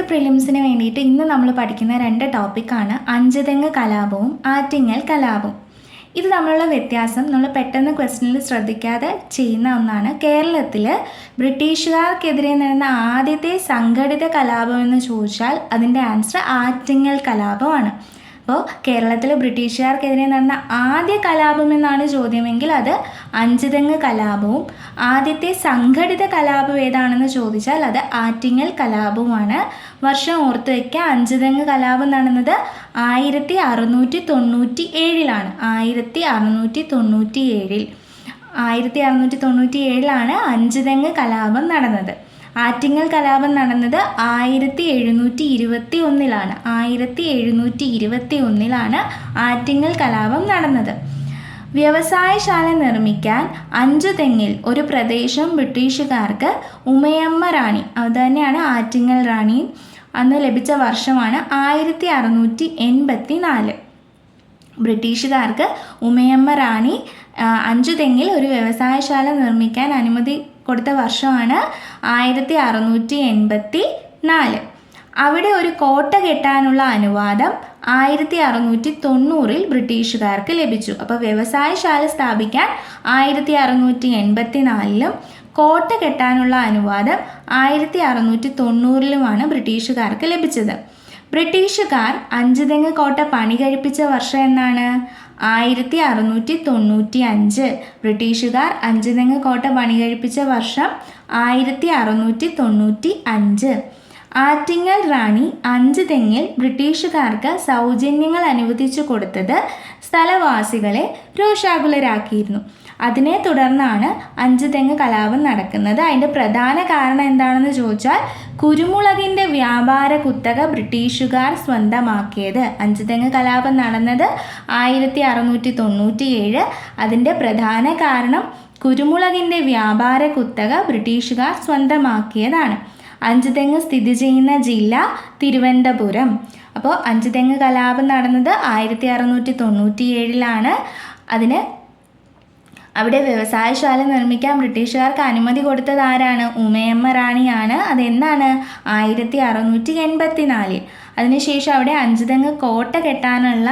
പ്രിലിംസിന് വേണ്ടിയിട്ട് ഇന്ന് നമ്മൾ പഠിക്കുന്ന 2 ടോപ്പിക്കാണ് അഞ്ചുതെങ്ങ് കലാപവും ആറ്റിങ്ങൽ കലാപവും. ഇത് തമ്മിലുള്ള വ്യത്യാസം നമ്മൾ പെട്ടെന്ന് ക്വസ്റ്റ്യനിൽ ശ്രദ്ധിക്കാതെ ചെയ്യുന്ന ഒന്നാണ്. കേരളത്തിൽ ബ്രിട്ടീഷുകാർക്കെതിരെ നടന്ന ആദ്യത്തെ സംഘടിത കലാപം എന്ന് ചോദിച്ചാൽ അതിൻ്റെ ആൻസർ ആറ്റിങ്ങൽ കലാപമാണ്. അപ്പോൾ കേരളത്തിൽ ബ്രിട്ടീഷുകാർക്കെതിരെ നടന്ന ആദ്യ കലാപം എന്നാണ് ചോദ്യമെങ്കിൽ അത് അഞ്ചുതെങ്ങ് കലാപവും, ആദ്യത്തെ സംഘടിത കലാപം ഏതാണെന്ന് ചോദിച്ചാൽ അത് ആറ്റിങ്ങൽ കലാപവുമാണ്. വർഷം ഓർത്ത് വയ്ക്കുക. അഞ്ചുതെങ്ങ് കലാപം നടന്നത് 1697 1697 അഞ്ചുതെങ്ങ് കലാപം നടന്നത്. ആറ്റിങ്ങൽ കലാപം നടന്നത് 1721 ആറ്റിങ്ങൽ കലാപം നടന്നത്. വ്യവസായശാല നിർമ്മിക്കാൻ അഞ്ചുതെങ്ങിൽ ഒരു പ്രദേശം ബ്രിട്ടീഷുകാർക്ക് ഉമയമ്മ റാണി, അത് തന്നെയാണ് ആറ്റിങ്ങൽ റാണി, അന്ന് ലഭിച്ച വർഷമാണ് 1684. ബ്രിട്ടീഷുകാർക്ക് ഉമയമ്മ റാണി അഞ്ചുതെങ്ങിൽ ഒരു വ്യവസായശാല നിർമ്മിക്കാൻ അനുമതി കൊടുത്ത വർഷമാണ് 1684. അവിടെ ഒരു കോട്ട കെട്ടാനുള്ള അനുവാദം 1690 ബ്രിട്ടീഷുകാർക്ക് ലഭിച്ചു. അപ്പോൾ വ്യവസായശാല സ്ഥാപിക്കാൻ 1684 കോട്ട കെട്ടാനുള്ള അനുവാദം 1690 ബ്രിട്ടീഷുകാർക്ക് ലഭിച്ചത്. ബ്രിട്ടീഷുകാർ അഞ്ചുതെങ്ങ് കോട്ട പണി കഴിപ്പിച്ച വർഷം എന്നാണ്? 1695. ബ്രിട്ടീഷുകാർ അഞ്ചുതെങ്ങ് കോട്ട പണി കഴിപ്പിച്ച വർഷം 1695. ആറ്റിങ്ങൽ റാണി അഞ്ചുതെങ്ങിൽ ബ്രിട്ടീഷുകാർക്ക് സൗജന്യങ്ങൾ അനുവദിച്ചു കൊടുത്തത് സ്ഥലവാസികളെ രോഷാകുലരാക്കിയിരുന്നു. അതിനെ തുടർന്നാണ് അഞ്ചുതെങ്ങ് കലാപം നടക്കുന്നത്. അതിൻ്റെ പ്രധാന കാരണം എന്താണെന്ന് ചോദിച്ചാൽ കുരുമുളകിൻ്റെ വ്യാപാര കുത്തക ബ്രിട്ടീഷുകാർ സ്വന്തമാക്കിയത്. അഞ്ചുതെങ്ങ് കലാപം നടന്നത് 1697. അതിൻ്റെ പ്രധാന കാരണം കുരുമുളകിൻ്റെ വ്യാപാര കുത്തക ബ്രിട്ടീഷുകാർ സ്വന്തമാക്കിയതാണ്. അഞ്ചുതെങ്ങ് സ്ഥിതി ചെയ്യുന്ന ജില്ല തിരുവനന്തപുരം. അപ്പോൾ അഞ്ചുതെങ്ങ് കലാപം നടന്നത് 1697. അതിന് അവിടെ വ്യവസായശാല നിർമ്മിക്കാൻ ബ്രിട്ടീഷുകാർക്ക് അനുമതി കൊടുത്തത് ആരാണ്? ഉമയമ്മ റാണിയാണ്. അതെന്താണ്? 1684. അതിനുശേഷം അവിടെ അഞ്ചുതെങ്ങ് കോട്ട കെട്ടാനുള്ള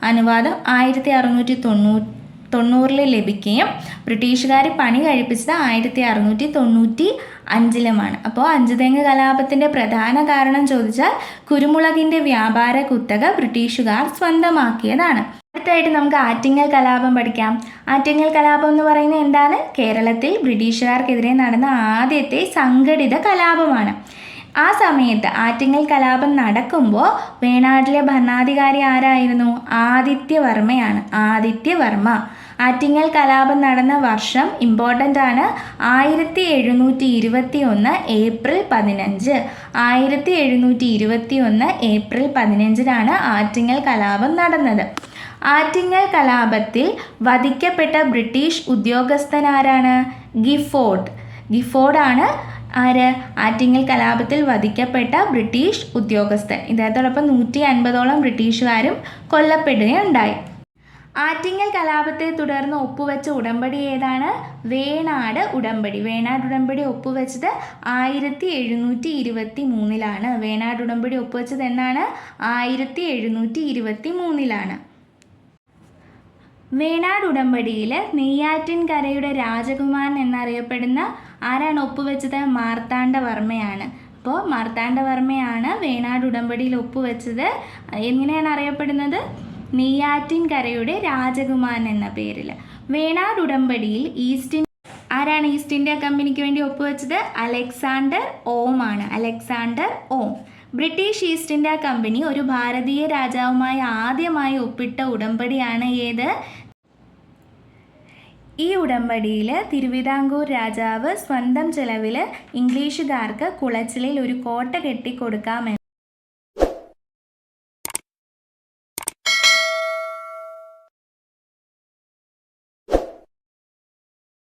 അനുവാദം 1690 ലഭിക്കുകയും ബ്രിട്ടീഷുകാർ പണി കഴിപ്പിച്ചത് 1695. അപ്പോൾ അഞ്ചുതെങ്ങ് കലാപത്തിൻ്റെ പ്രധാന കാരണം ചോദിച്ചാൽ കുരുമുളകിൻ്റെ വ്യാപാര കുത്തക ബ്രിട്ടീഷുകാർ സ്വന്തമാക്കിയതാണ്. അടുത്തായിട്ട് നമുക്ക് ആറ്റിങ്ങൽ കലാപം പഠിക്കാം. ആറ്റിങ്ങൽ കലാപം എന്ന് പറയുന്നത് എന്താണ്? കേരളത്തിൽ ബ്രിട്ടീഷുകാർക്കെതിരെ നടന്ന ആദ്യത്തെ സംഘടിത കലാപമാണ്. ആ സമയത്ത് ആറ്റിങ്ങൽ കലാപം നടക്കുമ്പോൾ വേണാട്ടിലെ ഭരണാധികാരി ആരായിരുന്നു? ആദിത്യവർമ്മ. ആറ്റിങ്ങൽ കലാപം നടന്ന വർഷം ഇമ്പോർട്ടൻ്റ് ആണ്. 1721 ഏപ്രിൽ 15. 1721 ഏപ്രിൽ 15 ആറ്റിങ്ങൽ കലാപം നടന്നത്. ആറ്റിങ്ങൽ കലാപത്തിൽ വധിക്കപ്പെട്ട ബ്രിട്ടീഷ് ഉദ്യോഗസ്ഥനാരാണ്? ഗിഫോർഡാണ് ആര്? ആറ്റിങ്ങൽ കലാപത്തിൽ വധിക്കപ്പെട്ട ബ്രിട്ടീഷ് ഉദ്യോഗസ്ഥൻ. ഇദ്ദേഹത്തോടൊപ്പം 150ഓളം ബ്രിട്ടീഷുകാരും കൊല്ലപ്പെടുകയുണ്ടായി. ആറ്റിങ്ങൽ കലാപത്തെ തുടർന്ന് ഒപ്പുവെച്ച ഉടമ്പടി ഏതാണ്? വേണാട് ഉടമ്പടി. വേണാട് ഉടമ്പടി ഒപ്പുവെച്ചത് 1723. വേണാട് ഉടമ്പടി ഒപ്പുവെച്ചത് എന്നാണ്? 1723. വേണാട് ഉടമ്പടിയിൽ നെയ്യാറ്റിൻകരയുടെ രാജകുമാരൻ എന്നറിയപ്പെടുന്ന ആരാണ് ഒപ്പുവെച്ചത്? മാർത്താണ്ഡവർമ്മയാണ്. അപ്പോൾ മാർത്താണ്ഡവർമ്മയാണ് വേണാട് ഉടമ്പടിയിൽ ഒപ്പുവെച്ചത്. എങ്ങനെയാണ് അറിയപ്പെടുന്നത്? നെയ്യാറ്റിൻകരയുടെ രാജകുമാരൻ എന്ന പേരിൽ. വേണാട് ഉടമ്പടിയിൽ ആരാണ് ഈസ്റ്റ് ഇന്ത്യ കമ്പനിക്ക് വേണ്ടി ഒപ്പുവെച്ചത്? അലക്സാണ്ടർ ഓം. ബ്രിട്ടീഷ് ഈസ്റ്റ് ഇന്ത്യ കമ്പനി ഒരു ഭാരതീയ രാജാവുമായി ആദ്യമായി ഒപ്പിട്ട ഉടമ്പടിയാണ് ഏത്? ഈ ഉടമ്പടിയിൽ തിരുവിതാംകൂർ രാജാവ് സ്വന്തം ചെലവിൽ ഇംഗ്ലീഷുകാർക്ക് കുളച്ചിലിൽ ഒരു കോട്ട കെട്ടിക്കൊടുക്കാമെന്ന്